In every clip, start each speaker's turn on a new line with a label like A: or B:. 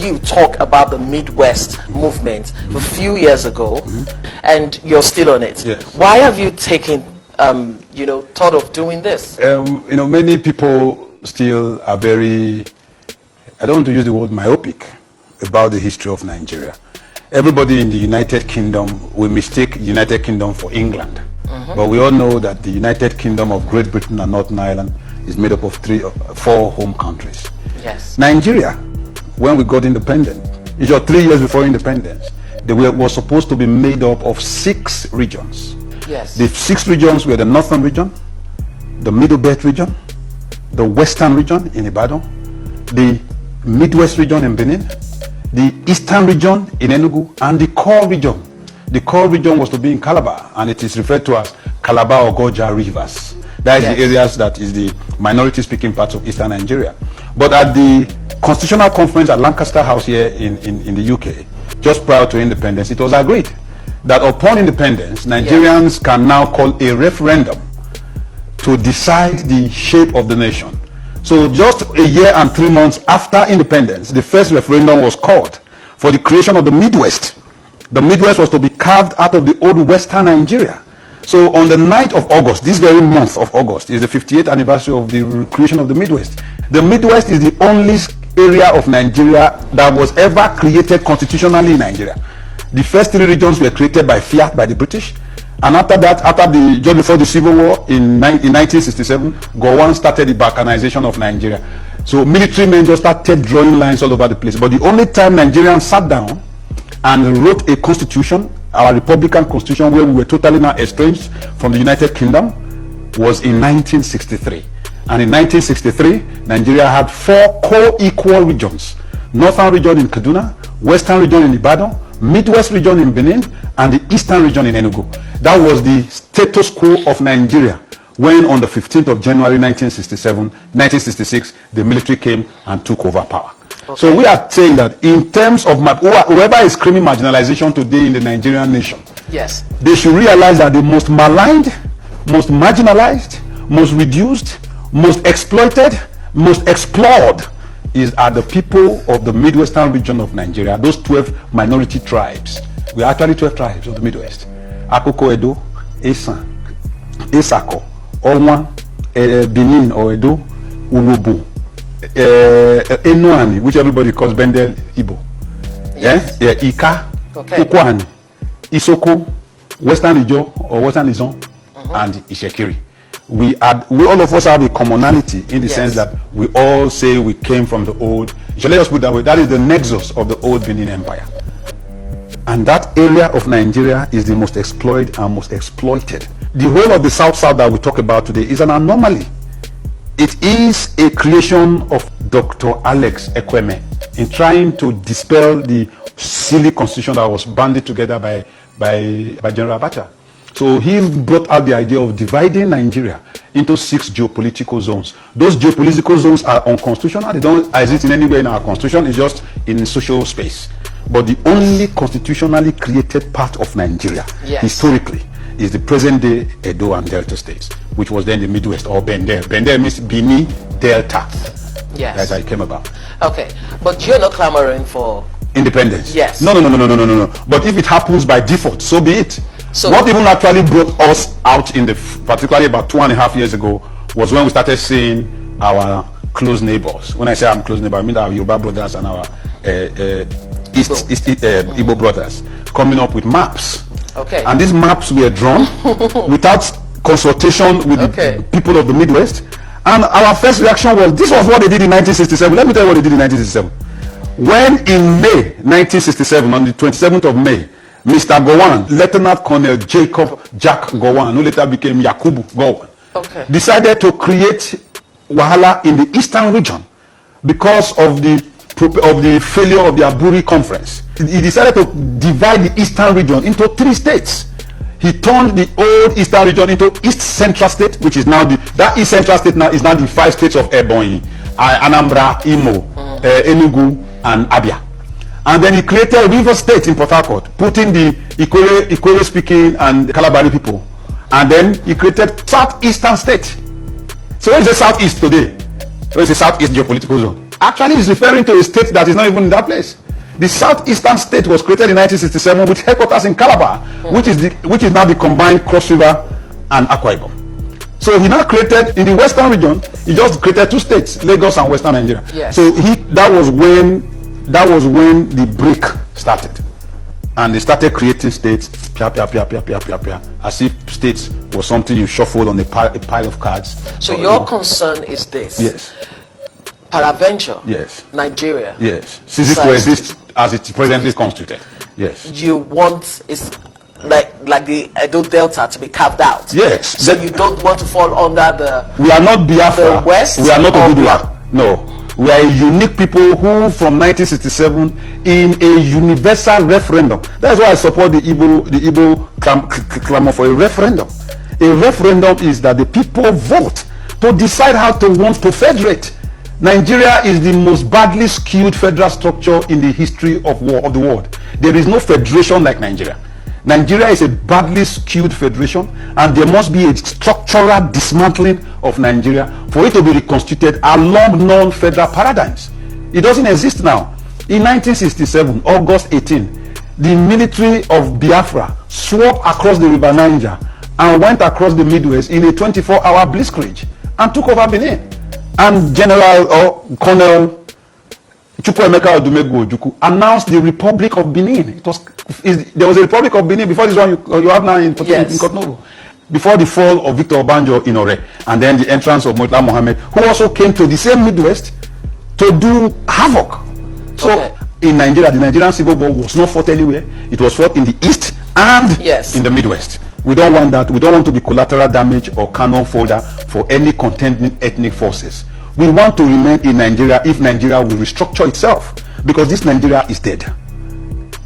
A: you talk about the Midwest movement a few years ago, and you're still on it.
B: Yes.
A: Why have you taken, thought of doing this?
B: Many people still are very, I don't want to use the word myopic about the history of Nigeria. Everybody in the United Kingdom will mistake the United Kingdom for England. But we all know that the United Kingdom of Great Britain and Northern Ireland is made up of 4 home countries.
A: Yes.
B: Nigeria, when we got independent, it was 3 years before independence, was supposed to be made up of 6 regions.
A: Yes.
B: The 6 regions were the Northern region, the Middle Belt region, the Western region in Ibadan, the Midwest region in Benin, the Eastern region in Enugu, and the core region. The core region was to be in Calabar, and it is referred to as Calabar Ogoja Rivers. That is the areas that is the minority-speaking parts of Eastern Nigeria. But at the Constitutional Conference at Lancaster House here in the UK, just prior to independence, it was agreed that upon independence, Nigerians can now call a referendum to decide the shape of the nation. So just a year and 3 months after independence, the first referendum was called for the creation of the Midwest. The Midwest was to be carved out of the old Western Nigeria. So on the 9th of August, this very month of August, is the 58th anniversary of the creation of the Midwest. The Midwest is the only area of Nigeria that was ever created constitutionally in Nigeria. The first 3 regions were created by fiat by the British. And after that, just before the Civil War in 1967, Gowon started the balkanization of Nigeria. So military men just started drawing lines all over the place. But the only time Nigerians sat down and wrote a constitution, our Republican Constitution, where we were totally now estranged from the United Kingdom, was in 1963. And in 1963, Nigeria had 4 co-equal regions. Northern region in Kaduna, Western region in Ibadan, Midwest region in Benin, and the Eastern region in Enugu. That was the status quo of Nigeria when on the 15th of January 1966, the military came and took over power. Okay. So we are saying that in terms of whoever is screaming marginalization today in the Nigerian nation,
A: yes,
B: they should realize that the most maligned, most marginalized, most reduced, most exploited, most explored are the people of the Midwestern region of Nigeria, those 12 minority tribes. We are actually 12 tribes of the Midwest. Akoko Edo, Esan, Esako, Olwan, Benin or Edo, Unubu, Enuani, which everybody calls Bendel Igbo.
A: Yes.
B: Ika, Ukwani, Isoko, Western Ijo or Western Izon, and Ishekiri. We all of us have a commonality in the sense that we all say we came from the old. So let us put it that way. That is the nexus of the old Benin Empire. And that area of Nigeria is the most exploited and most exploited. The whole of the South-South that we talk about today is an anomaly. It is a creation of Dr. Alex Ekweme in trying to dispel the silly constitution that was banded together by General Abacha. So he brought out the idea of dividing Nigeria into 6 geopolitical zones. Those geopolitical zones are unconstitutional. They don't exist in any way in our constitution. It's just in social space. But the only constitutionally created part of Nigeria, historically, is the present-day Edo and Delta states, which was then the Midwest or Bendel. Bendel means Bini Delta.
A: Yes.
B: That's how it came about.
A: Okay, but you're not clamoring for
B: independence.
A: Yes.
B: No. But if it happens by default, so be it.
A: So
B: what even actually brought us out particularly about 2.5 years ago, was when we started seeing our close neighbors. When I say I'm close neighbor, I mean our Yoruba brothers and our Igbo brothers coming up with maps.
A: Okay.
B: And these maps were drawn without consultation with the people of the Midwest. And our first reaction was, this was what they did in 1967. Let me tell you what they did in 1967. When in May 1967, on the 27th of May, Mr. Gowon, Lieutenant Colonel Jack Gowon, who later became Yakubu Gowon, decided to create Wahala in the Eastern region because of the failure of the Aburi Conference. He decided to divide the Eastern region into 3 states. He turned the old Eastern region into East Central State, which is now that East Central State now is now the 5 states of Ebonyi, Anambra, Imo, Enugu, and Abia. And then he created River State in Port Harcourt, putting the Ikore speaking and the Calabari people. And then he created Southeastern State. So where is the Southeast today? Where is the Southeast geopolitical zone? actually is referring to a state that is not even in that place. The southeastern state was created in 1967 with headquarters in Calabar, which is now the combined Cross River and Akwa Ibom. So he now created, in the western region, he just created 2 states, Lagos and Western Nigeria.
A: Yes.
B: So that was when the break started. And they started creating states, as if states was something you shuffled on a pile of cards.
A: So your concern is this?
B: Yes.
A: Peradventure,
B: yes.
A: Nigeria,
B: yes, ceases to exist as it presently constituted. Yes.
A: You want is like the Edo Delta to be carved out.
B: Yes.
A: So you don't want to fall under the.
B: We are not Biafra.
A: The West.
B: We are not Oduduwa. No. We are a unique people who, from 1967, in a universal referendum. That's why I support the Igbo clamor for a referendum. A referendum is that the people vote to decide how to want to federate. Nigeria is the most badly skewed federal structure in the history of the world. There is no federation like Nigeria. Nigeria is a badly skewed federation, and there must be a structural dismantling of Nigeria for it to be reconstituted along non-federal paradigms. It doesn't exist now. In 1967, August 18, the military of Biafra swept across the River Niger and went across the Midwest in a 24-hour blitzkrieg and took over Benin. And General or Colonel Chukwuemeka Odumegwu Ojukwu announced the Republic of Benin. There was a Republic of Benin before this one you have now in Cotonou. Before the fall of Victor Obanjo in Ore, and then the entrance of Murtala Mohammed, who also came to the same Midwest to do havoc. So in Nigeria, the Nigerian Civil War was not fought anywhere. It was fought in the East and in the Midwest. We don't want that. We don't want to be collateral damage or cannon fodder for any contending ethnic forces. We want to remain in Nigeria if Nigeria will restructure itself, because this Nigeria is dead.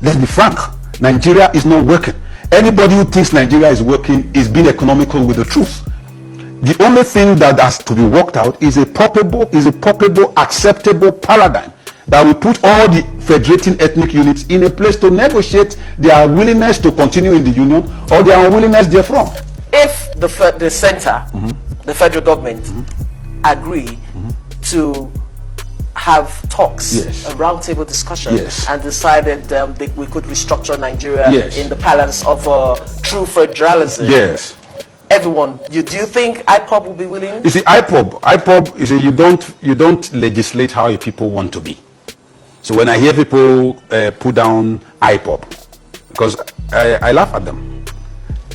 B: Let's be frank. Nigeria is not working. Anybody who thinks Nigeria is working is being economical with the truth. The only thing that has to be worked out is a properable, acceptable paradigm that will put all the federating ethnic units in a place to negotiate their willingness to continue in the union or their unwillingness therefrom.
A: If the center, the federal government, agree to have talks, a roundtable discussion, and decided we could restructure Nigeria in the balance of true federalism. Everyone, do you think IPOB will be willing?
B: You see, IPOB is you don't legislate how your people want to be. So when I hear people put down IPOB, because I laugh at them.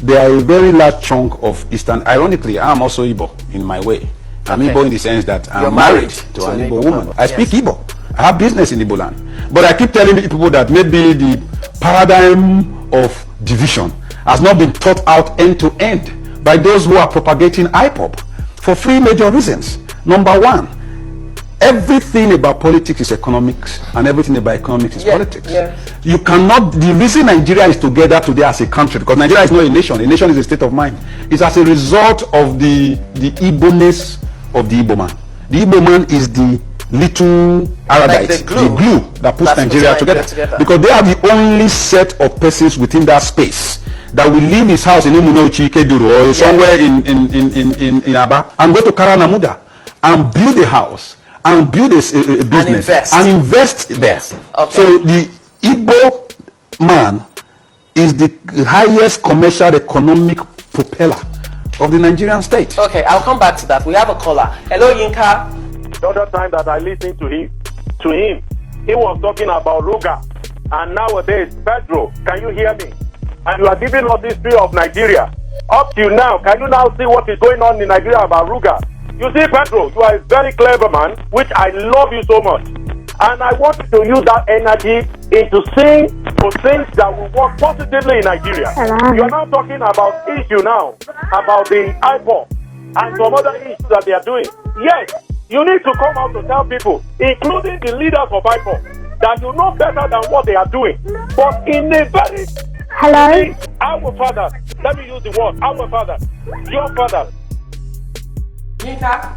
B: They are a very large chunk of Eastern. Ironically, I'm also Igbo in my way. I'm Igbo in the sense that I'm married to an Igbo woman. I speak Igbo. I have business in Igbo land. But I keep telling people that maybe the paradigm of division has not been thought out end to end by those who are propagating IPOB for 3 major reasons. Number 1, everything about politics is economics, and everything about economics is politics. You cannot, the reason Nigeria is together today as a country, because Nigeria is not a nation is a state of mind, is as a result of the Igbo-ness of the Igbo man. The Igbo man is the little Aradite,
A: like the
B: glue that puts Nigeria together. Because they are the only set of persons within that space that will leave his house in Umunochi, Keduru, or somewhere in Aba, and go to Karanamuda and build a house and build a business and invest there. So the Igbo man is the highest commercial economic propeller of the Nigerian state.
A: Okay, I'll come back to that. We have a caller. Hello, Yinka.
C: The other time that I listened to him, he was talking about Ruga, and nowadays, Pedro, can you hear me? And you are giving us the history of Nigeria. Up till now, can you now see what is going on in Nigeria about Ruga? You see, Pedro, you are a very clever man, which I love you so much. And I want you to use that energy into things that will work positively in Nigeria. You are now talking about issue now, about the IPOB and some other issues that they are doing. Yes, you need to come out to tell people, including the leaders of IPOB, that you know better than what they are doing. But in a very...
D: Hello?
C: Our father, let me use the word, our father, your father.
A: Yinka?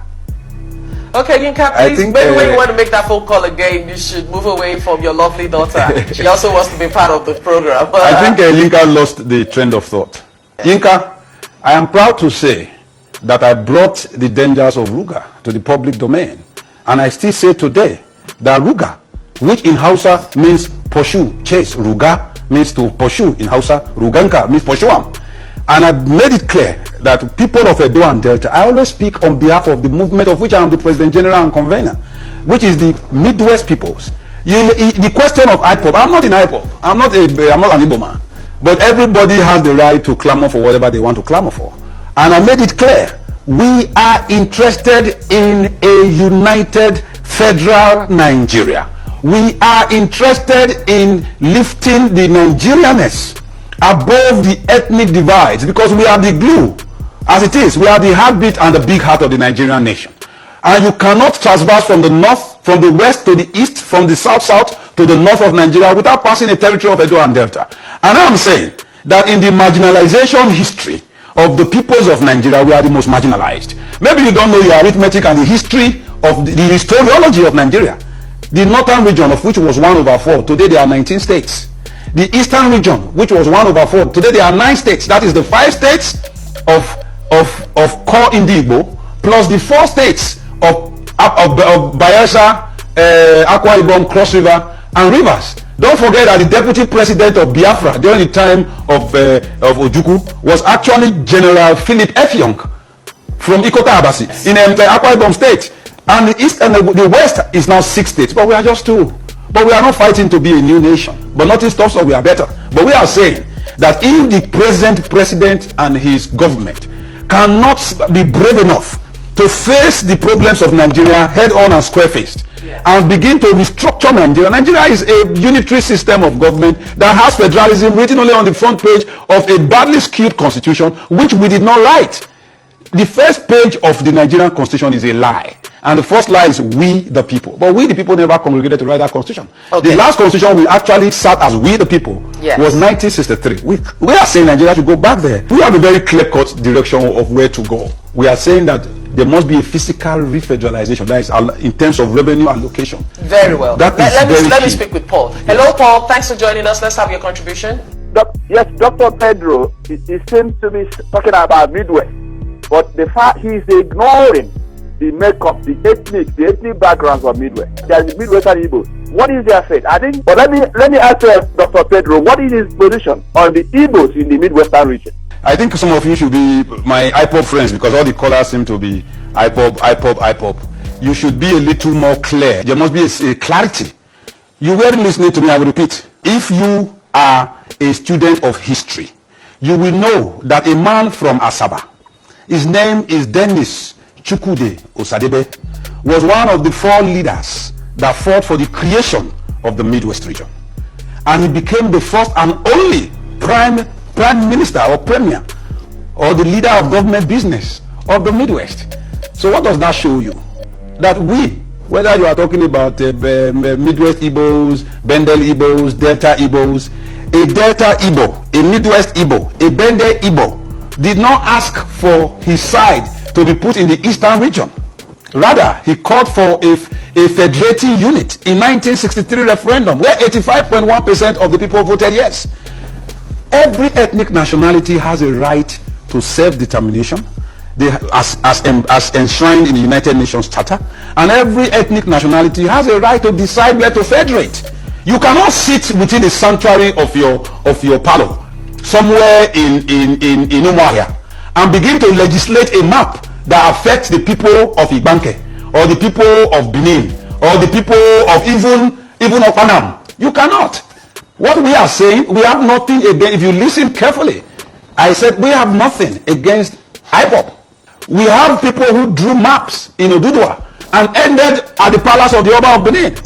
A: Okay, Yinka, please, maybe when you want to make that phone call again, you should move away from your lovely daughter. She also wants to be part of the program.
B: I think Yinka lost the trend of thought. Yinka, I am proud to say that I brought the dangers of Ruga to the public domain. And I still say today that Ruga, which in Hausa means pursue, chase, Ruga means to pursue in Hausa, Ruganka means pursuam. And I made it clear that people of Edo and Delta, I always speak on behalf of the movement of which I am the President General and Convener, which is the Midwest peoples. The question of IPOB, I'm not in IPOB, I'm not an Igbo man, but everybody has the right to clamor for whatever they want to clamor for. And I made it clear, we are interested in a united federal Nigeria. We are interested in lifting the Nigerianness above the ethnic divides, because we are the glue. As it is, we are the heartbeat and the big heart of the Nigerian nation. And you cannot traverse from the north, from the west to the east, from the south to the north of Nigeria without passing a territory of Edo and Delta. And I'm saying that in the marginalization history of the peoples of Nigeria, we are the most marginalized. Maybe you don't know your arithmetic and the history of the historiology of Nigeria. The northern region, of which was 1/4, today there are 19 states. The eastern region, which was 1/4, today there are 9 states. That is the 5 states of core Indigbo, plus the 4 states of Bayelsa, Akwa Ibom, Cross River, and Rivers. Don't forget that the deputy president of Biafra during the time of Ojukwu was actually General Philip Effiong from Ikota Abasi in Akwa Ibom state. And the east and the west is now 6 states, but we are just 2. But we are not fighting to be a new nation. But nothing stops us, we are better. But we are saying that if the present president and his government cannot be brave enough to face the problems of Nigeria head on and square-faced, and begin to restructure Nigeria. Nigeria is a unitary system of government that has federalism written only on the front page of a badly skewed constitution, which we did not write. The first page of the Nigerian constitution is a lie. And the first lie is we the people. But we the people never congregated to write that constitution. Okay. The last constitution we actually sat as we the people was 1963. We are saying Nigeria should go back there. We have a very clear-cut direction of where to go. We are saying that there must be a physical refederalization, that is in terms of revenue allocation.
A: Very well. Let me speak with Paul. Hello, Paul. Thanks for joining us. Let's have your contribution.
C: Yes, Dr. Pedro, he seems to be talking about Midwest, but the fact he's ignoring the makeup, the ethnic backgrounds of Midwest. There's Midwestern Igbos. What is their fate? I think. But let me ask Dr. Pedro, what is his position on the Igbos in the Midwestern region?
B: I think some of you should be my IPOB friends, because all the callers seem to be IPOB. You should be a little more clear. There must be a clarity. You weren't listening to me, I will repeat. If you are a student of history, you will know that a man from Asaba, his name is Dennis Chukwude Osadebe, was one of the 4 leaders that fought for the creation of the Midwest region. And he became the first and only prime minister or premier or the leader of government business of the Midwest. So what does that show you? That we, whether you are talking about Midwest Igbos, Bendel Igbos, Delta Igbos, a Delta Igbo, a Midwest Igbo, a Bendel Igbo did not ask for his side to be put in the eastern region. Rather, he called for a federating unit in 1963 referendum, where 85.1% of the people voted yes. Every ethnic nationality has a right to self-determination, as enshrined in the United Nations Charter, and every ethnic nationality has a right to decide where to federate. You cannot sit within the sanctuary of your palo somewhere in Umuahia and begin to legislate a map that affects the people of Ibanke or the people of Benin or the people of even of Panam. You cannot. What we are saying, we have nothing against, if you listen carefully, I said we have nothing against IPOB. We have people who drew maps in Oduduwa and ended at the palace of the Oba of Benin.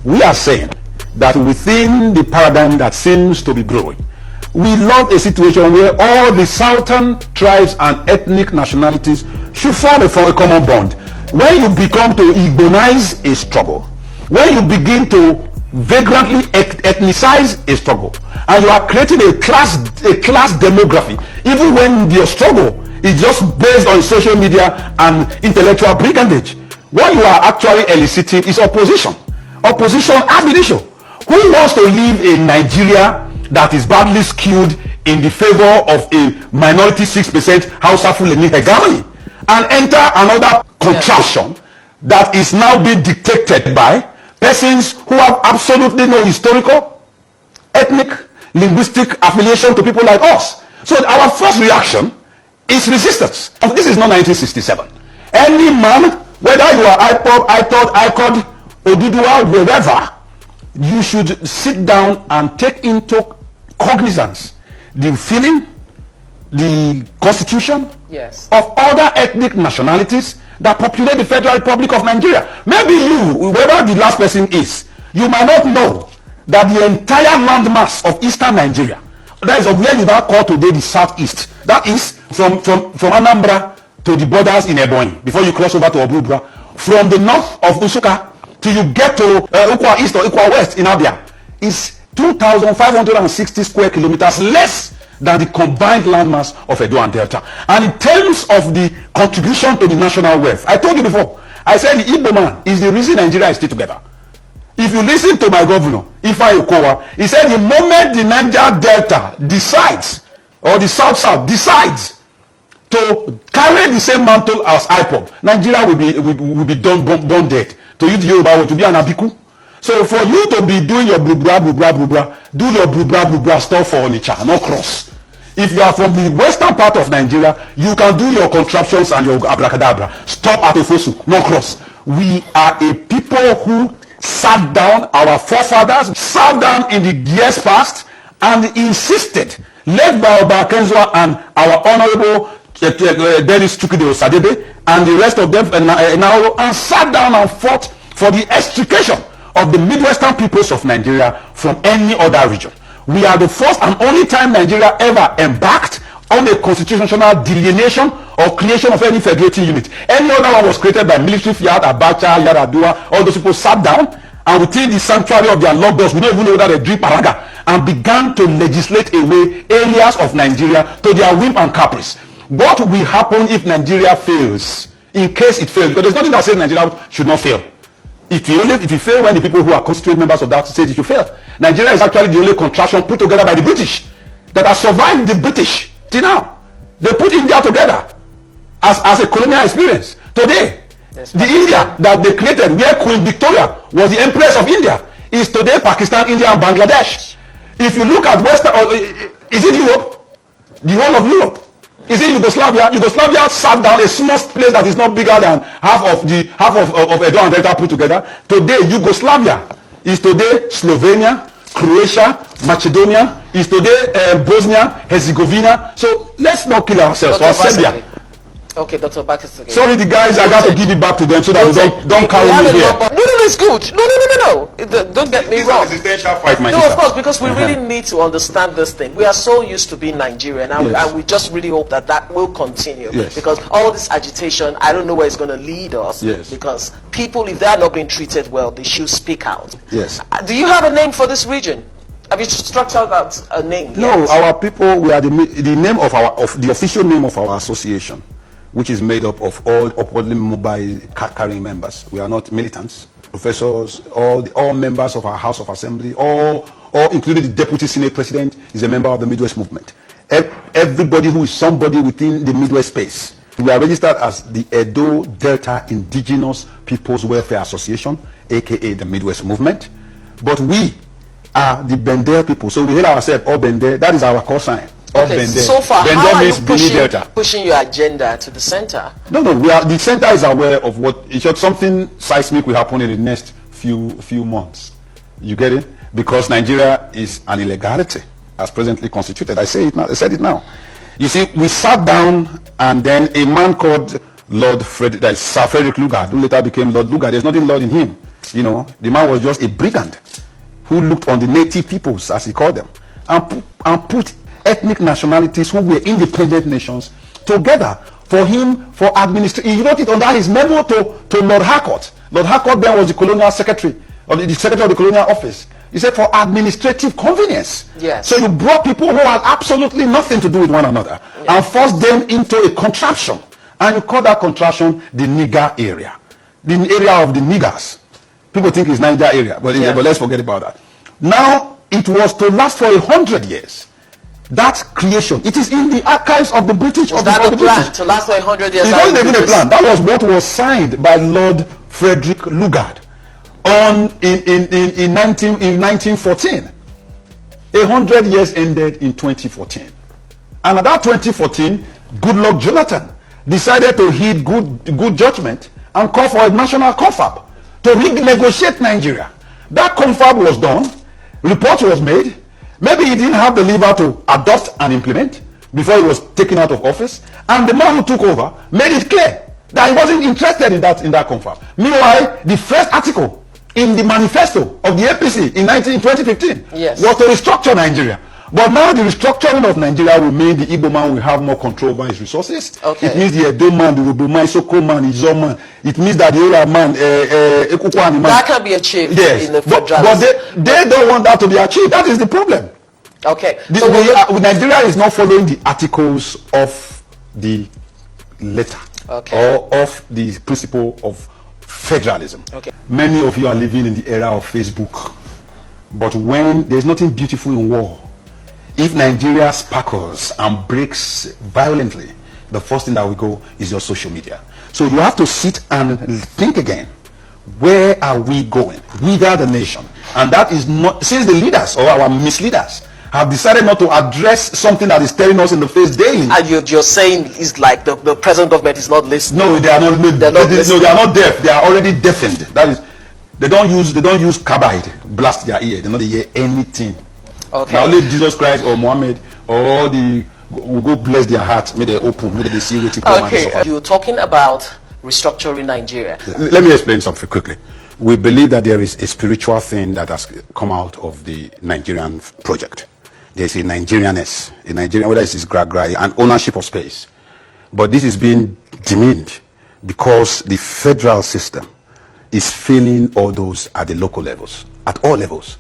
B: We are saying that within the paradigm that seems to be growing, we love a situation where all the southern tribes and ethnic nationalities should form a common bond. When you become to Igbonize a struggle, when you begin to vagrantly ethnicize a struggle, and you are creating a class demography, even when your struggle is just based on social media and intellectual brigandage, what you are actually eliciting is opposition ab initio. Who wants to live in Nigeria that is badly skewed in the favor of a minority 6% Hausa Fulani hegemony and enter another contraction that is now being dictated by persons who have absolutely no historical, ethnic, linguistic affiliation to people like us. So our first reaction is resistance. This is not 1967. Any man, whether you are IPOD, Oduduwa, wherever, you should sit down and take into cognizance the feeling, the constitution of other ethnic nationalities that populate the Federal Republic of Nigeria. Maybe you, whoever the last person is, you might not know that the entire landmass of eastern Nigeria, that is of where you now call today the southeast, that is from Anambra to the borders in Ebonyi, before you cross over to Obubra, from the north of Usuka till you get to Ukwa East or Ukwa West in Abia, is 2,560 square kilometers less than the combined landmass of Edo and Delta. And in terms of the contribution to the national wealth, I told you before, I said the Igbo man is the reason Nigeria is still together. If you listen to my governor, Ifeanyi Okowa, he said the moment the Niger Delta decides, or the South decides to carry the same mantle as IPOB, Nigeria will be done dead. To use the Yoruba word, to be an abiku. So for you to be doing your blubra, do your blubra stuff for Onitsha, not cross. If you are from the western part of Nigeria, you can do your contraptions and your abracadabra. Stop at Ofosu, not cross. We are a people who sat down, our forefathers sat down in the years past and insisted, led by Oba Kenzwa and our honorable Dennis Chukide Osadebe and the rest of them, and sat down and fought for the extrication of the Midwestern peoples of Nigeria from any other region. We are the first and only time Nigeria ever embarked on a constitutional delineation or creation of any federating unit. Any other one was created by military fiat, Abacha, Yaradua. All those people sat down and within the sanctuary of their logos, we don't even know whether they drink paraga, and began to legislate away areas of Nigeria to their whim and caprice. What will happen if Nigeria fails? In case it fails, because there's nothing that says Nigeria should not fail. If you fail when the people who are constituent members of that state, it should fail. Nigeria is actually the only contraption put together by the British that has survived the British till now. They put India together as a colonial experience. Today, the India that they created, where Queen Victoria was the Empress of India, is today Pakistan, India, and Bangladesh. If you look at Western, is it Europe? The whole of Europe. Is it Yugoslavia? Yugoslavia sat down, a small place that is not bigger than half of Edo and Delta put together. Today, Yugoslavia is today Slovenia, Croatia, Macedonia, is today Bosnia, Herzegovina. So let's not kill ourselves. For Serbia.
A: Okay, Dr. Obaseki.
B: Sorry, the guys, I got to give it back to them so that we don't carry me here.
A: No, it's good. No. Don't get me wrong. No, of course, because we really need to understand this thing. We are so used to being Nigerian, and we just really hope that will continue.
B: Yes.
A: Because all this agitation, I don't know where it's going to lead us.
B: Yes.
A: Because people, if they are not being treated well, they should speak out.
B: Yes.
A: Do you have a name for this region? Have you structured out a name?
B: No,
A: yet?
B: our people, we are the name of the official name of our association, which is made up of all upwardly mobile card-carrying members. We are not militants, professors, all members of our House of Assembly, all including the Deputy Senate President is a member of the Midwest Movement. Everybody who is somebody within the Midwest space. We are registered as the Edo Delta Indigenous Peoples Welfare Association, aka the Midwest Movement. But we are the Bendel people, so we hail ourselves all Bendel. That is our call sign.
A: Okay, so far, how are you pushing your agenda to the center?
B: No, the center is aware of what, something seismic will happen in the next few months. You get it? Because Nigeria is an illegality as presently constituted. I said it now. You see, we sat down and then a man called Sir Frederick Lugard, who later became Lord Lugard, there's nothing Lord in him. You know, the man was just a brigand who looked on the native peoples, as he called them, and put ethnic nationalities who were independent nations together for him for administration. He wrote it under his memo to Lord Harcourt. Lord Harcourt then was the colonial secretary, or the secretary of the colonial office. He said for administrative convenience.
A: Yes.
B: So you brought people who had absolutely nothing to do with one another, yes, and forced them into a contraption. And you call that contraption the nigger area. The area of the niggers. People think it's Niger area, but let's forget about that. Now, it was to last for 100 years. That creation, it is in the archives of the British.
A: Was that the plan to last for 100 years?
B: It wasn't even a plan. That was what was signed by Lord Frederick Lugard in 1914. 100 years ended in 2014. And at that 2014, Goodluck Jonathan decided to heed good judgment and call for a national confab to renegotiate Nigeria. That confab was done, report was made. Maybe he didn't have the lever to adopt and implement before he was taken out of office. And the man who took over made it clear that he wasn't interested in that confab. Meanwhile, the first article in the manifesto of the APC in 2015 was to restructure Nigeria. But now the restructuring of Nigeria will mean the Igbo man will have more control over his resources. Okay. It means the Edo man, the Yoruba man, Soko man, Izo man. It means that the Yoruba man, Ekukwani man.
A: That can be achieved in the federalism.
B: But they don't want that to be achieved. That is the problem.
A: Okay.
B: Nigeria is not following the articles of the letter or of the principle of federalism. Okay. Many of you are living in the era of Facebook. But when there's nothing beautiful in war, if Nigeria sparkles and breaks violently, the first thing that will go is your social media. So you have to sit and think again. Where are we going? We are the nation. And that is not, since the leaders or our misleaders have decided not to address something that is staring us in the face daily.
A: And you're saying is like the present government is not listening.
B: No, they are not. No, they are not deaf. They are already deafened. That is, they don't use carbide, blast their ear. They don't hear anything. Okay. Now only Jesus Christ or Muhammad or the will go bless their hearts, may they open, may they see what you come.
A: Okay, you're talking about restructuring Nigeria.
B: Let me explain something quickly. We believe that there is a spiritual thing that has come out of the Nigerian project. There's a Nigerianness, whether it's gra-gra, an ownership of space. But this is being demeaned because the federal system is failing all those at the local levels, at all levels.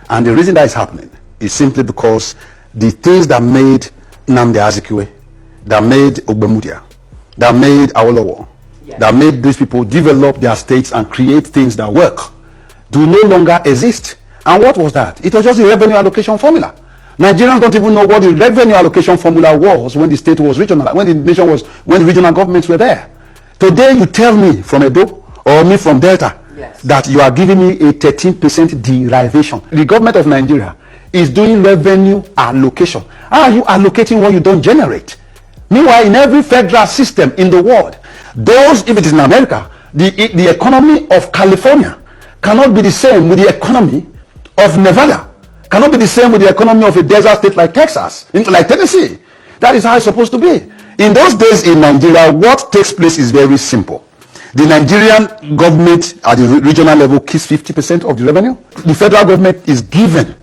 B: And the reason that is happening is simply because the things that made Nnamdi Azikiwe, that made Ogbemudia, that made Awolowo, that made these people develop their states and create things that work, do no longer exist. And what was that? It was just the revenue allocation formula. Nigerians don't even know what the revenue allocation formula was when the state was regional, when the nation was, when the regional governments were there. Today you tell me from Edo or me from Delta that you are giving me a 13% derivation. The government of Nigeria is doing revenue allocation. How are you allocating what you don't generate? Meanwhile, in every federal system in the world, those, if it is in America, the economy of California cannot be the same with the economy of Nevada. Cannot be the same with the economy of a desert state like Texas, like Tennessee. That is how it's supposed to be. In those days in Nigeria, what takes place is very simple. The Nigerian government at the regional level keeps 50% of the revenue. The federal government is given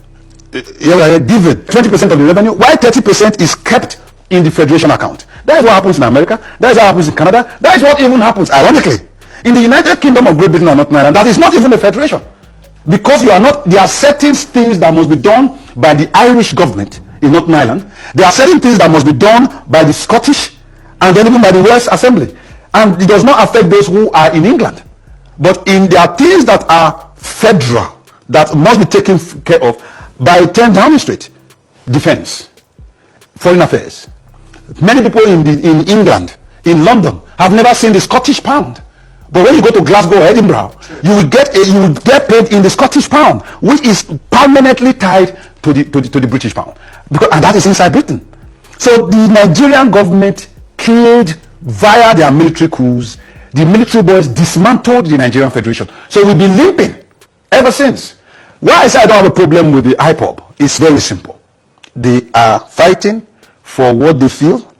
B: 20% of the revenue, while 30% is kept in the federation account. That is what happens in America. That is what happens in Canada. That is what even happens, ironically, in the United Kingdom of Great Britain and Northern Ireland. That is not even a federation. Because there are certain things that must be done by the Irish government in Northern Ireland. There are certain things that must be done by the Scottish and then even by the Welsh Assembly. And it does not affect those who are in England. But there are things that are federal that must be taken care of by 10 Downing Street. Defense, foreign affairs. Many people in England, in London, have never seen the Scottish pound. But when you go to Glasgow or Edinburgh, you will get paid in the Scottish pound, which is permanently tied to the British pound, and that is inside Britain. So the Nigerian government killed via their military coups. The military boys dismantled the Nigerian Federation. So we've been limping ever since. Why I say I don't have a problem with the IPOB? It's very simple. They are fighting for what they feel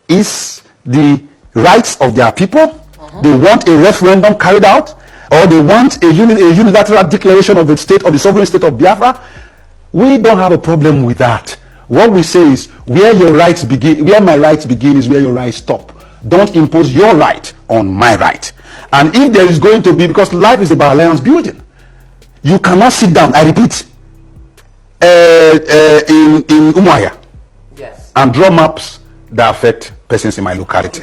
B: is the rights of their people. They want a referendum carried out, or they want a unilateral declaration of the state, of the sovereign state of Biafra. We don't have a problem with that. What we say is, where your rights begin, where my rights begin is where your rights stop. Don't impose your right on my right. And if there is going to be, because life is about alliance building, you cannot sit down, I repeat, in Umuahia and draw maps that affect persons in my locality.